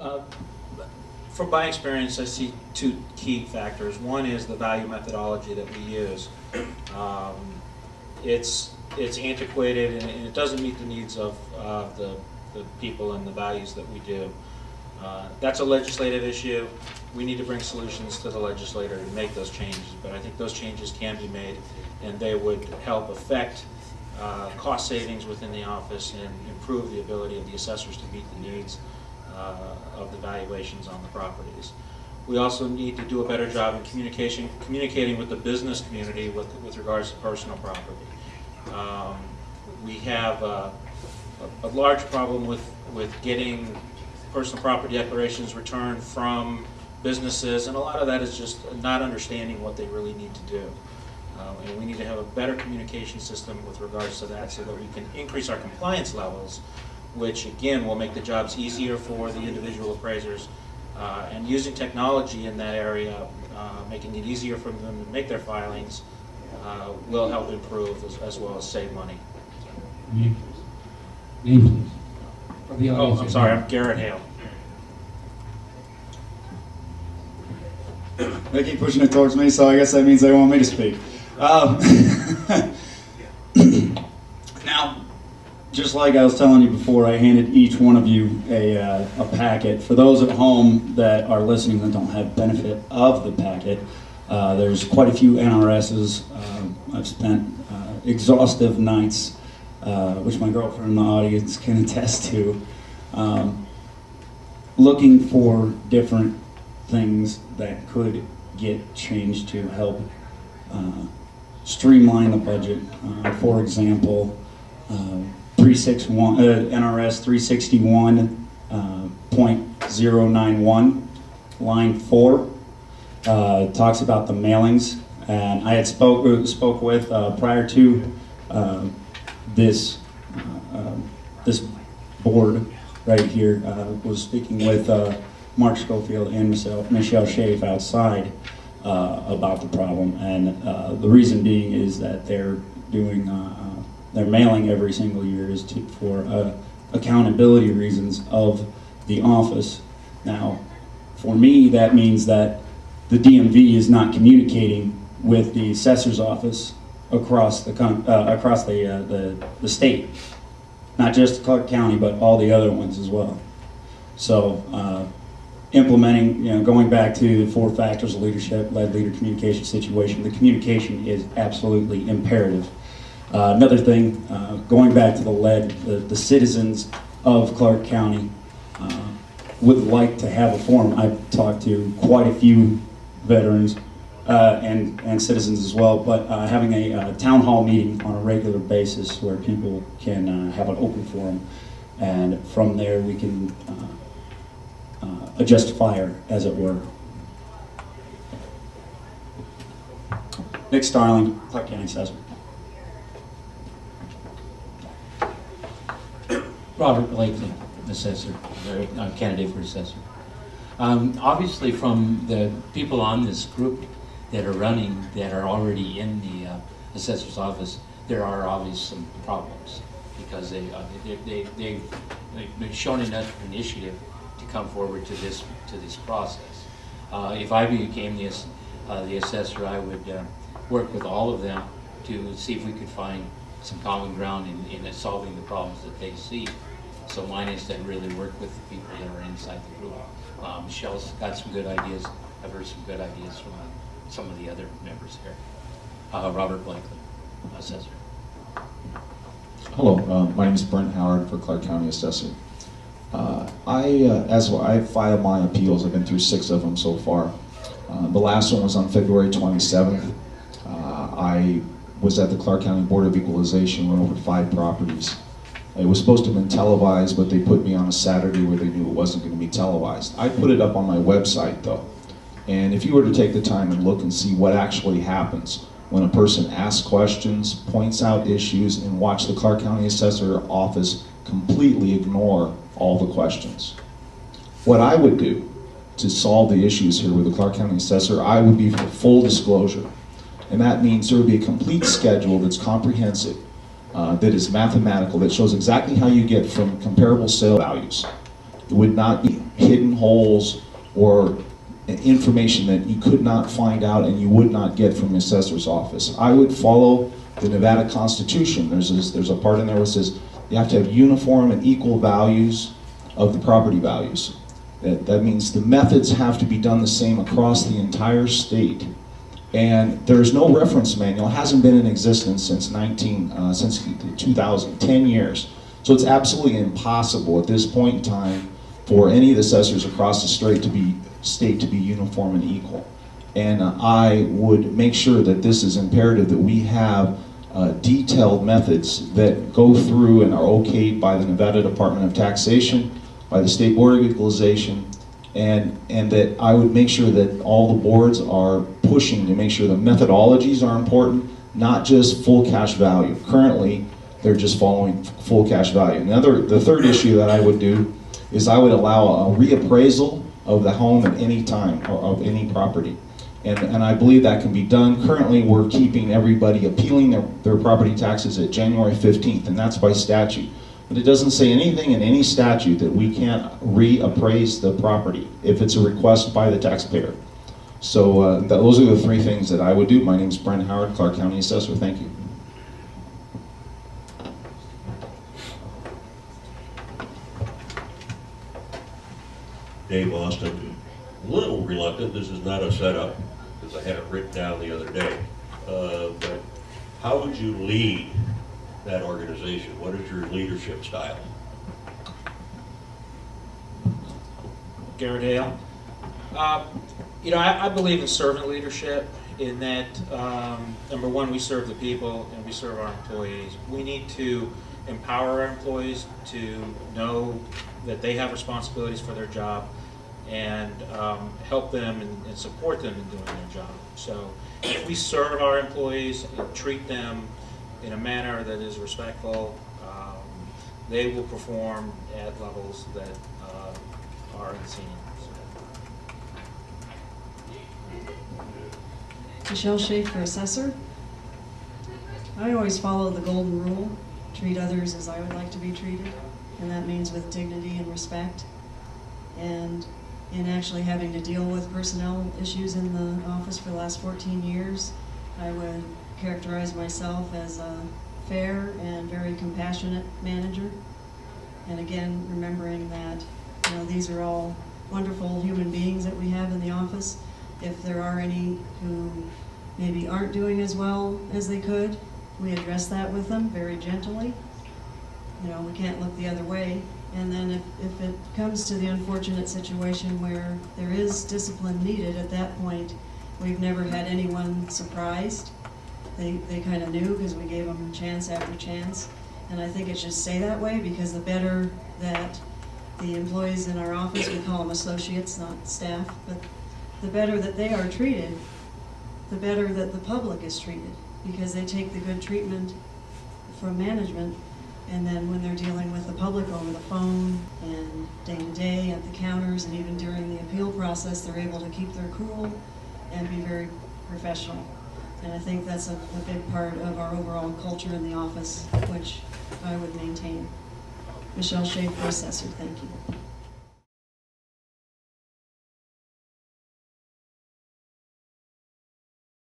Uh, From my experience, I see two key factors. One is the value methodology that we use. It's antiquated and it doesn't meet the needs of the people and the values that we do. That's a legislative issue. We need to bring solutions to the legislator to make those changes, but I think those changes can be made and they would help affect cost savings within the office and improve the ability of the assessors to meet the needs of the valuations on the properties. We also need to do a better job in communicating with the business community with regards to personal property. We have a large problem with getting personal property declarations returned from businesses, and a lot of that is just not understanding what they really need to do. And we need to have a better communication system with regards to that so that we can increase our compliance levels, which again will make the jobs easier for the individual appraisers, and using technology in that area, making it easier for them to make their filings, will help improve as well as save money. Name please. For the audience. Oh, I'm sorry, I'm Garrett Hale. They keep pushing it towards me, so I guess that means they want me to speak. Now, just like I was telling you before, I handed each one of you a packet. For those at home that are listening that don't have benefit of the packet, there's quite a few NRSs. I've spent exhaustive nights, which my girlfriend in the audience can attest to, looking for different things that could get changed to help streamline the budget. For example, 361 NRS 361.091 line 4 talks about the mailings, and I had spoke with prior to this board right here, was speaking with Mark Schofield and Michelle Schaaf outside about the problem, and the reason being is that they're doing their mailing every single year is for accountability reasons of the office. Now, for me, that means that the DMV is not communicating with the assessor's office across the state, not just Clark County, but all the other ones as well. So, implementing, going back to the 4 factors of leadership, lead, leader, communication, situation, the communication is absolutely imperative. Another thing, going back to the lead, the citizens of Clark County would like to have a forum. I've talked to quite a few veterans and citizens as well, but having a town hall meeting on a regular basis where people can have an open forum, and from there we can adjust fire, as it were. Nick Starling, Clark County Assessor. Robert Blakely, Assessor, candidate for Assessor. Obviously, from the people on this group that are running, that are already in the Assessor's office, there are obviously some problems because they've shown enough initiative to come forward to this process. If I became the assessor, I would work with all of them to see if we could find some common ground in solving the problems that they see. So mine is to really work with the people that are inside the group. Michelle's got some good ideas. I've heard some good ideas from some of the other members here. Robert Blakely, Assessor. Hello, my name is Brent Howard for Clark County Assessor. As well, I filed my appeals. I've been through 6 of them so far. The last one was on February 27th. I was at the Clark County Board of Equalization, went over 5 properties. It was supposed to have been televised, but they put me on a Saturday where they knew it wasn't going to be televised. I put it up on my website though. And if you were to take the time and look and see what actually happens when a person asks questions, points out issues, and watch the Clark County Assessor Office completely ignore all the questions. What I would do to solve the issues here with the Clark County Assessor, I would be for full disclosure. And that means there would be a complete schedule that's comprehensive, that is mathematical, that shows exactly how you get from comparable sale values would not be hidden holes or information that you could not find out and you would not get from the assessor's office. I would follow the Nevada Constitution. There's a part in there where it says you have to have uniform and equal values of the property values. That means the methods have to be done the same across the entire state. And there's no reference manual. It hasn't been in existence since 2000, 10 years. So it's absolutely impossible at this point in time for any of the assessors across the state to be uniform and equal. And I would make sure that this is imperative, that we have detailed methods that go through and are okayed by the Nevada Department of Taxation, by the State Board of Equalization, and that I would make sure that all the boards are pushing to make sure the methodologies are important, not just full cash value. Currently, they're just following full cash value. The third issue that I would do is I would allow a reappraisal of the home at any time, or of any property. And I believe that can be done. Currently, we're keeping everybody appealing their property taxes at January 15th, and that's by statute. But it doesn't say anything in any statute that we can't reappraise the property if it's a request by the taxpayer. So those are the three things that I would do. My name is Brent Howard, Clark County Assessor. Thank you. Dave Austin. A little reluctant, this is not a setup, because I had it written down the other day. But how would you lead that organization? What is your leadership style? Garrett Hale. You know, I believe in servant leadership in that, number one, we serve the people and we serve our employees. We need to empower our employees to know that they have responsibilities for their job, and help them and support them in doing their job. So if we serve our employees and treat them in a manner that is respectful, they will perform at levels that are unseen. Michelle Schaefer, Assessor. I always follow the golden rule, treat others as I would like to be treated, and that means with dignity and respect. And in actually having to deal with personnel issues in the office for the last 14 years, I would characterize myself as a fair and very compassionate manager. And again, remembering that, you know, these are all wonderful human beings that we have in the office. If there are any who maybe aren't doing as well as they could, we address that with them very gently. You know, we can't look the other way. And then if it comes to the unfortunate situation where there is discipline needed, at that point, we've never had anyone surprised. They kind of knew because we gave them chance after chance. And I think it should stay that way, because the better that the employees in our office, we call them associates, not staff, but the better that they are treated, the better that the public is treated, because they take the good treatment from management. And then when they're dealing with the public over the phone and day to day at the counters and even during the appeal process, they're able to keep their cool and be very professional. And I think that's a big part of our overall culture in the office, which I would maintain. Michelle Schaefer, Assessor, thank you.